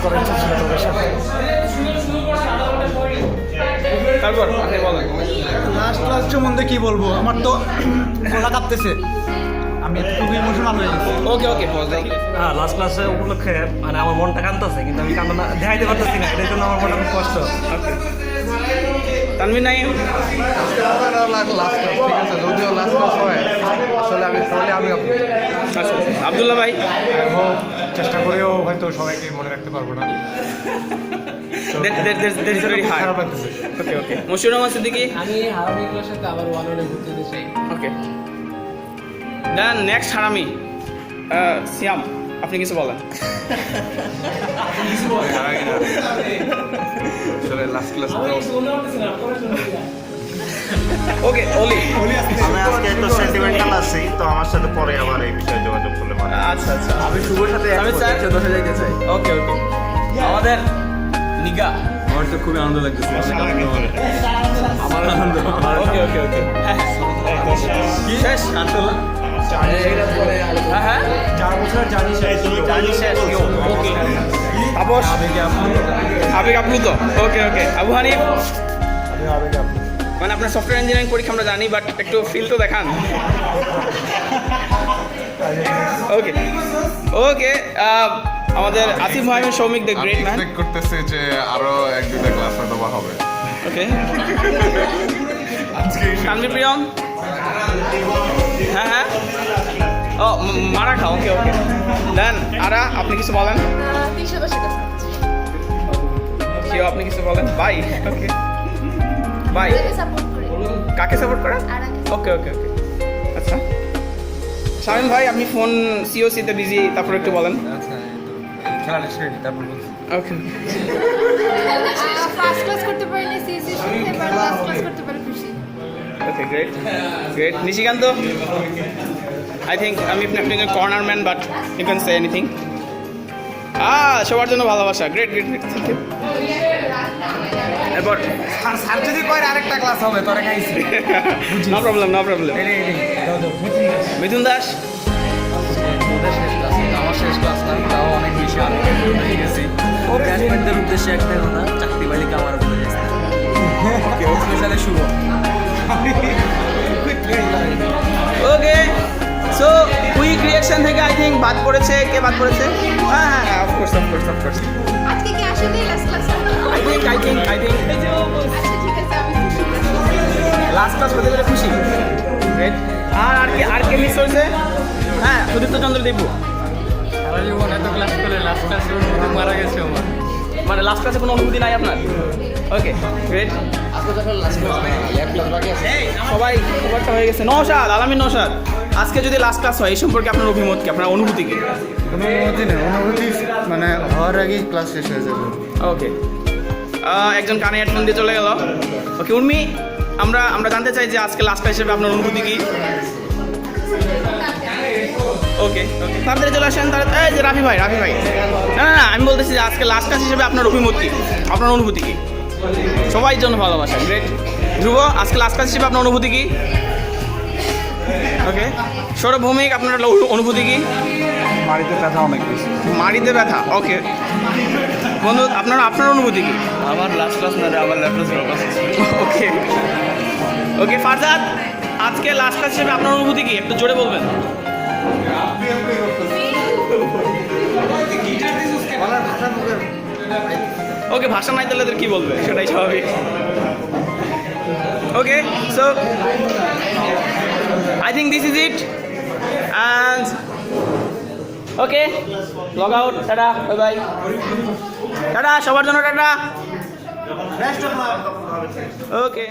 করার ইচ্ছা ছিল তোদের সাথে। তারপর আপনি বলেন। লাস্ট ক্লাস সম্বন্ধে কি বলবো, আমার তো গলা কাঁপতেছে, আমি খুবই ইমোশনাল হয়ে গেছি। ওকে ওকে পজ দাও। হ্যাঁ, লাস্ট ক্লাসে উপলক্ষে মানে আমার মনটা কাঁদতেছে, কিন্তু আমি কান্না দেখাইতে পারতেছি না, এটার জন্য আমার মনটা খুব কষ্ট। ওকে তানভীর নাইম। লাস্ট ঠিক আছে, যদিও লাস্ট ক্লাস হয় আসলে আমি তাহলে আমি আচ্ছা আব্দুল্লাহ ভাই। চেষ্টা করেও হয়তো সবাইকে মনে রাখতে পারবো না। That is very hard. খারাপ লাগতেছে। ওকে ওকে মশিউর রহমান সিদ্দিকী। আমি হারামি গুলোর সাথে আবার ওয়ান ওয়ানে ঘুরতে যেতে চাই। ওকে দেন নেক্সট হারামি সিয়াম, আপনি কিছু বলেন। আসলে লাস্ট ক্লাস ওকে ওলি। আমি আজকে একটু সেন্টিমেন্টাল আছি, তো আমার সাথে পরে আবার এই বিষয়ে যোগাযোগ করলে পারে। আচ্ছা আচ্ছা আমি শুভর সাথে আমি স্যার দশে যাইতে চাই। ওকে ওকে আমাদের নিগা। আমার তো খুবই আনন্দ লাগতেছে। আমার আনন্দ ওকে ওকে ওকে শেষ। হ্যাঁ হ্যাঁ 4 বছর জানি শেষ। ওকে তাপস আবেগ আপ্লুত। ওকে ওকে আবু হানিফ। মানে আপনার সফটওয়্যার ইঞ্জিনিয়ারিং পরীক্ষা আমরা জানি, বাট একটু ফিল তো দেখান। ওকে ওকে আমাদের Asif Mohammad Soumik the great man. Expect করতেছি যে আরো এক দুটো ক্লাস হয়তো বা হবে। ওকে তানভীর প্রিয়ম। হ্যাঁ হ্যাঁ ও মারা খা। ওকে ওকে দেন আরা, আপনি কিছু বলেন। কেউ আপনি কিছু বলেন। বাই। Okay bye. কাকে সাপোর্ট করেন? ওকে ওকে ওকে আচ্ছা শামিম ভাই, আপনি ফোন সিওসিতে বিজি, তারপর একটু বলেন। আচ্ছা খেলাটা শেষ তারপর বলছি। ওকে ফার্স্ট ক্লাস করতে পারিনি সিএসসি শিখতে পারি, লাস্ট ক্লাস করতে পারি খুশি। Okay great great Nishikanta. I think আমি আপনি corner man, but you can say anything. সবার জন্য ভালোবাসা। Great great great thank you. এরপর স্যার যদি কয় আরেকটা ক্লাস হবে তোরা খাইছি। No problem no problem. Mithun Das. আমার শেষ ক্লাস না, তাও অনেক বেশি আনন্দ হয়ে গেছি। ব্যাটসম্যানদের উদ্দেশ্যে একটাই কথা, চাকরি বাড়িকে আমার উপরে গেছে। ওকে স্পেশালি শুভ। ওকে সো কুইক রিঅ্যাকশন থেকে আই থিঙ্ক বাদ পড়েছে। কে বাদ পড়েছে? হ্যাঁ হ্যাঁ হ্যাঁ অফকোর্স অফকোর্স অফকোর্স। আজকে কি আসলে লাস্ট ক্লাস? আই থিঙ্ক আচ্ছা ঠিক আছে, আমি খুশি। লাস্ট ক্লাস হতে পেরে খুশি। গ্রেট। আর কে মিস হয়েছে? হ্যাঁ সুদীপ্ত চন্দ্র দেবু। সারা জীবন এত ক্লাস করে লাস্ট ক্লাসে মারা গেছে আমার। মানে লাস্ট ক্লাসে কোনো অনুভূতি নাই আপনার? Okay great. আজকে যখন লাস্ট ক্লাস না, এক ক্লাস বাকি আছে। সবাই খবরটা হয়ে গেছে। নওশাদ আলামিন নওশাদ, আজকে যদি লাস্ট ক্লাস হয় এই সম্পর্কে আপনার অভিমত কি, আপনার অনুভূতি কি? কোনো অনুভূতি নেই, অনুভূতি মানে হওয়ার আগেই ক্লাস শেষ হয়ে যাবে। ওকে একজন কানে হেডফোন দিয়ে চলে গেল। ওকে উর্মি, আমরা জানতে চাই যে আজকে লাস্ট ক্লাস হিসেবে আপনার অনুভূতি কি? ওকে ওকে তাড়াতাড়ি চলে আসেন। এই যে রাফি ভাই না না না আমি বলতেছি যে আজকে লাস্ট ক্লাস হিসেবে আপনার অভিমত কি, আপনার অনুভূতি কি? সবাই জন্য ভালোবাসা। গ্রেট। ধ্রুব, আজকে লাস্ট ক্লাস হিসেবে আপনার অনুভূতি কি? ওকে সৌরভ ভৌমিক, আপনার অনুভূতি কি? মাড়িতে ব্যথা অনেক বেশি। মাড়িতে ব্যথা। ওকে বন্ধু, আপনার অনুভূতি কি? আমার লাস্ট ক্লাস না, আমার ল্যাপটপ ওকে ওকে ফারজাদ, আজকে লাস্ট ক্লাস হিসেবে আপনার অনুভূতি কি, একটু জোরে বলবেন। ওকে ভাষা নাই তাহলে এদের কি বলবে, সেটাই স্বাভাবিক। Okay so I think this is it and okay log out. Tata bye bye. Tata সবার জন্য টাটা। ওকে